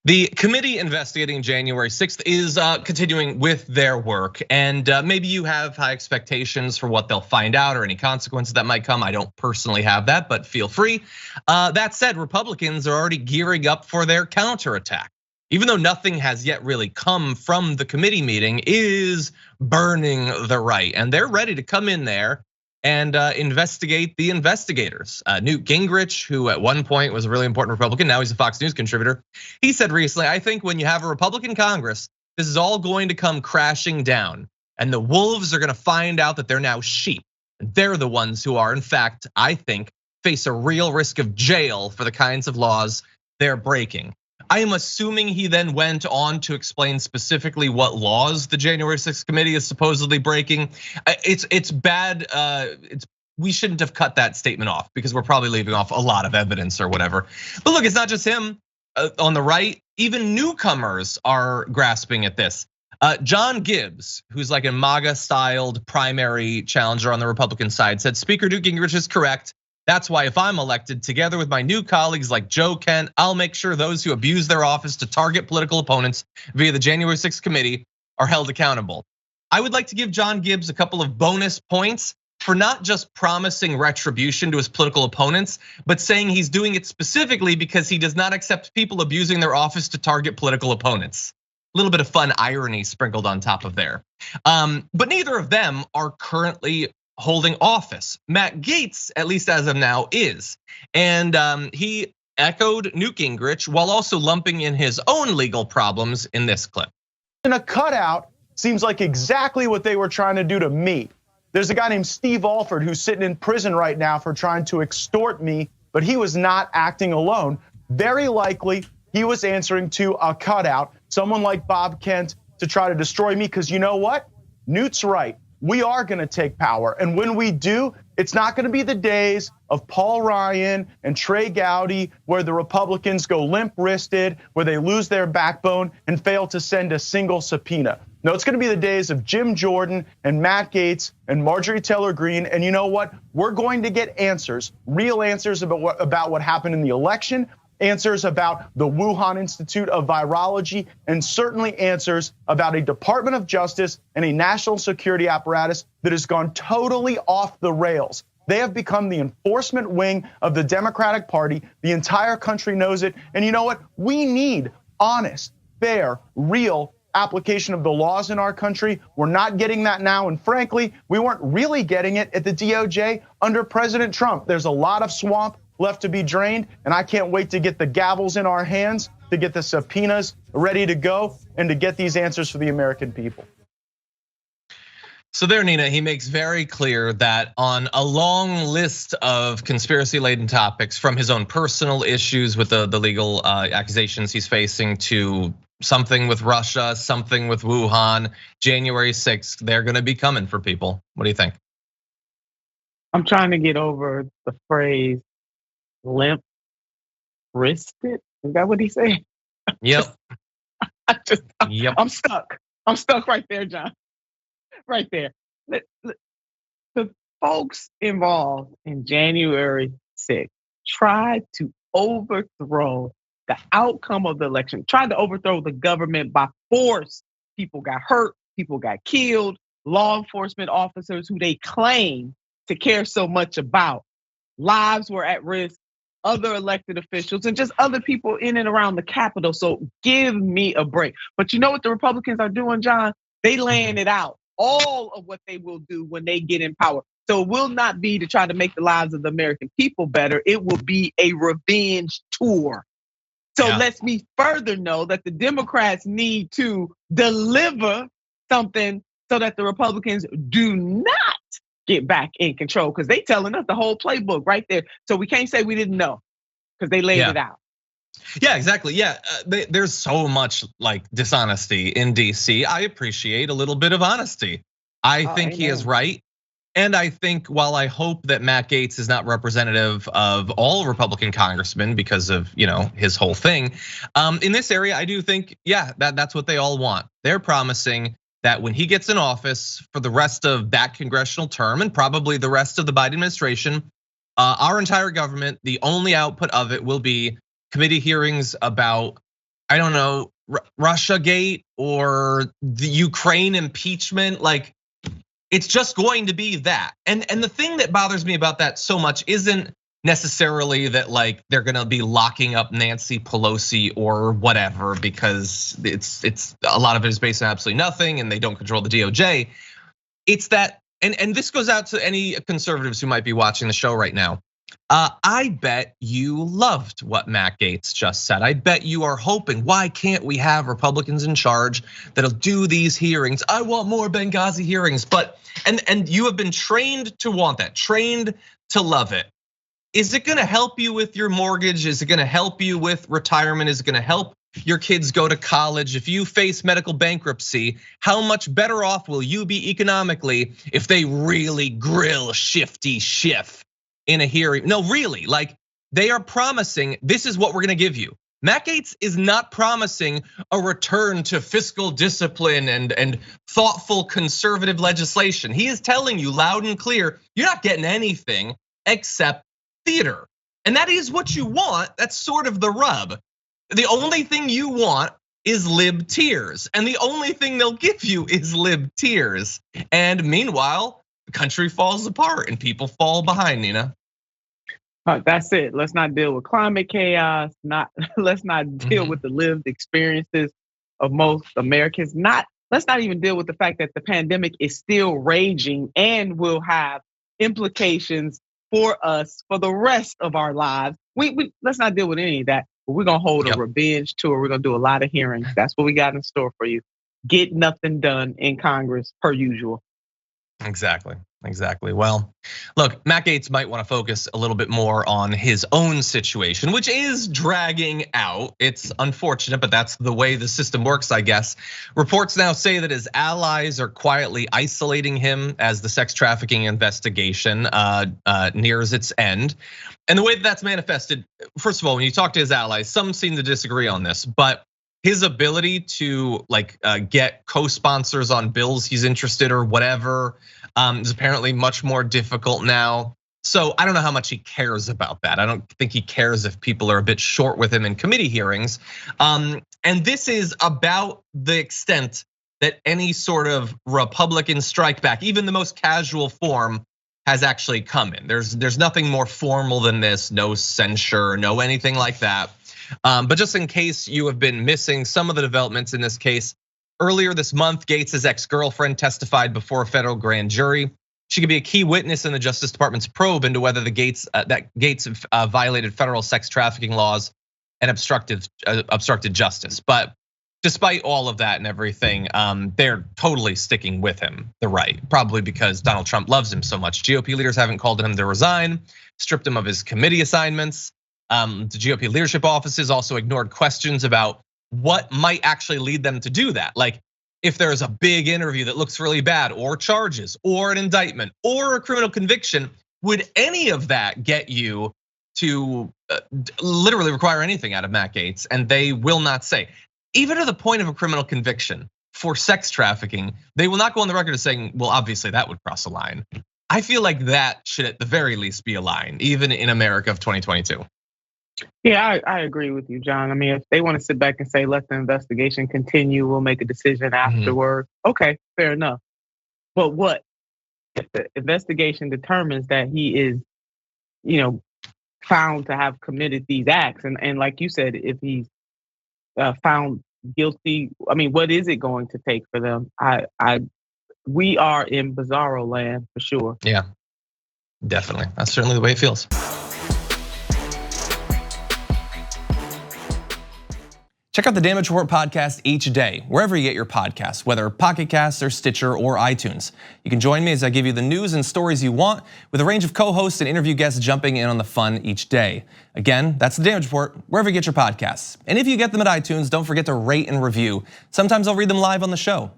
The committee investigating January 6th is continuing with their work, and maybe you have high expectations for what they'll find out or any consequences that might come. I don't personally have that, but feel free. That said, Republicans are already gearing up for their counterattack. Even though nothing has yet really come from the committee meeting, is burning the right, and they're ready to come in there and investigate the investigators. Newt Gingrich, who at one point was a really important Republican, now he's a Fox News contributor. He said recently, I think when you have a Republican Congress, this is all going to come crashing down. And the wolves are gonna find out that they're now sheep. They're the ones who are, in fact, I think, face a real risk of jail for the kinds of laws they're breaking. I am assuming he then went on to explain specifically what laws the January 6th committee is supposedly breaking. It's bad. We shouldn't have cut that statement off because we're probably leaving off a lot of evidence or whatever. But look, it's not just him on the right. Even newcomers are grasping at this. John Gibbs, who's like a MAGA-styled primary challenger on the Republican side, said Speaker Newt Gingrich is correct. That's why if I'm elected, together with my new colleagues like Joe Kent, I'll make sure those who abuse their office to target political opponents via the January 6th committee are held accountable. I would like to give John Gibbs a couple of bonus points for not just promising retribution to his political opponents, but saying he's doing it specifically because he does not accept people abusing their office to target political opponents. A little bit of fun irony sprinkled on top of there. But neither of them are currently holding office. Matt Gaetz, at least as of now, is. And he echoed Newt Gingrich while also lumping in his own legal problems in this clip. And a cutout seems like exactly what they were trying to do to me. There's a guy named Steve Alford who's sitting in prison right now for trying to extort me, but he was not acting alone. Very likely he was answering to a cutout, someone like Bob Kent, to try to destroy me, because you know what? Newt's right. We are gonna take power, and when we do, it's not gonna be the days of Paul Ryan and Trey Gowdy where the Republicans go limp-wristed, where they lose their backbone and fail to send a single subpoena. No, it's gonna be the days of Jim Jordan and Matt Gaetz and Marjorie Taylor Greene, and you know what? We're going to get answers, real answers about what happened in the election, answers about the Wuhan Institute of Virology, and certainly answers about a Department of Justice and a national security apparatus that has gone totally off the rails. They have become the enforcement wing of the Democratic Party. The entire country knows it. And you know what? We need honest, fair, real application of the laws in our country. We're not getting that now. And frankly, we weren't really getting it at the DOJ under President Trump. There's a lot of swamp left to be drained, and I can't wait to get the gavels in our hands, to get the subpoenas ready to go, and to get these answers for the American people. So there, Nina, he makes very clear that on a long list of conspiracy-laden topics, from his own personal issues with the legal accusations he's facing to something with Russia, something with Wuhan, January 6th, they're gonna be coming for people. What do you think? I'm trying to get over the phrase limp-wristed. Is that what he said? Yep. Yep. I'm stuck. I'm stuck right there, John. Right there. The folks involved in January 6th tried to overthrow the outcome of the election, tried to overthrow the government by force. People got hurt, people got killed, law enforcement officers who they claim to care so much about, lives were at risk, other elected officials, and just other people in and around the Capitol. So give me a break. But you know what the Republicans are doing, John? They laying it out, all of what they will do when they get in power. So it will not be to try to make the lives of the American people better. It will be a revenge tour. So Let me further know that the Democrats need to deliver something so that the Republicans do not get back in control, because they telling us the whole playbook right there. So we can't say we didn't know, because they laid it out. Yeah, exactly. Yeah, there's so much like dishonesty in DC. I appreciate a little bit of honesty. I think he is right. And I think while I hope that Matt Gaetz is not representative of all Republican congressmen because of his whole thing, in this area, I do think, that's what they all want. They're promising that when he gets in office for the rest of that congressional term and probably the rest of the Biden administration, our entire government, the only output of it will be committee hearings about I don't know, Russiagate or the Ukraine impeachment. Like, it's just going to be that. And the thing that bothers me about that so much isn't necessarily that like they're gonna be locking up Nancy Pelosi or whatever, because it's a lot of it is based on absolutely nothing and they don't control the DOJ. It's that, and this goes out to any conservatives who might be watching the show right now. I bet you loved what Matt Gaetz just said. I bet you are hoping, why can't we have Republicans in charge that'll do these hearings? I want more Benghazi hearings, but and you have been trained to want that, trained to love it. Is it gonna help you with your mortgage? Is it gonna help you with retirement? Is it gonna help your kids go to college? If you face medical bankruptcy, how much better off will you be economically if they really grill Shifty Schiff in a hearing? No, really, like they are promising, this is what we're gonna give you. Matt Gaetz is not promising a return to fiscal discipline and thoughtful conservative legislation. He is telling you loud and clear, you're not getting anything except theater. And that is what you want. That's sort of the rub. The only thing you want is lib tears. And the only thing they'll give you is lib tears. And meanwhile, the country falls apart and people fall behind, Nina. That's it. Let's not deal with climate chaos. Let's not deal with the lived experiences of most Americans. Let's not even deal with the fact that the pandemic is still raging and will have implications for us for the rest of our lives. Let's not deal with any of that. But we're gonna hold a revenge tour. We're gonna do a lot of hearings. That's what we got in store for you. Get nothing done in Congress per usual. Exactly. Well, look, Matt Gaetz might want to focus a little bit more on his own situation, which is dragging out. It's unfortunate, but that's the way the system works, I guess. Reports now say that his allies are quietly isolating him as the sex trafficking investigation nears its end. And the way that that's manifested, first of all, when you talk to his allies, some seem to disagree on this, but his ability to like get co-sponsors on bills he's interested or whatever is apparently much more difficult now. So I don't know how much he cares about that. I don't think he cares if people are a bit short with him in committee hearings. And this is about the extent that any sort of Republican strike back, even the most casual form, has actually come in. There's nothing more formal than this, no censure, no anything like that. But just in case you have been missing some of the developments in this case, earlier this month, Gaetz' ex-girlfriend testified before a federal grand jury. She could be a key witness in the Justice Department's probe into whether Gaetz violated federal sex trafficking laws and obstructed justice. But despite all of that and everything, they're totally sticking with him, the right, probably because Donald Trump loves him so much. GOP leaders haven't called on him to resign, stripped him of his committee assignments. The GOP leadership offices also ignored questions about what might actually lead them to do that. Like if there's a big interview that looks really bad, or charges, or an indictment, or a criminal conviction, would any of that get you to literally require anything out of Matt Gaetz? And they will not say. Even to the point of a criminal conviction for sex trafficking, they will not go on the record as saying, well, obviously that would cross a line. I feel like that should at the very least be a line, even in America of 2022. Yeah, I agree with you, John. I mean, if they want to sit back and say, let the investigation continue, we'll make a decision afterward. Okay, fair enough. But what if the investigation determines that he is, found to have committed these acts? And like you said, if he's found guilty, I mean, what is it going to take for them? We are in bizarro land for sure. Yeah, definitely. That's certainly the way it feels. Check out the Damage Report podcast each day, wherever you get your podcasts, whether Pocket Casts or Stitcher or iTunes. You can join me as I give you the news and stories you want, with a range of co-hosts and interview guests jumping in on the fun each day. Again, that's the Damage Report, wherever you get your podcasts. And if you get them at iTunes, don't forget to rate and review. Sometimes I'll read them live on the show.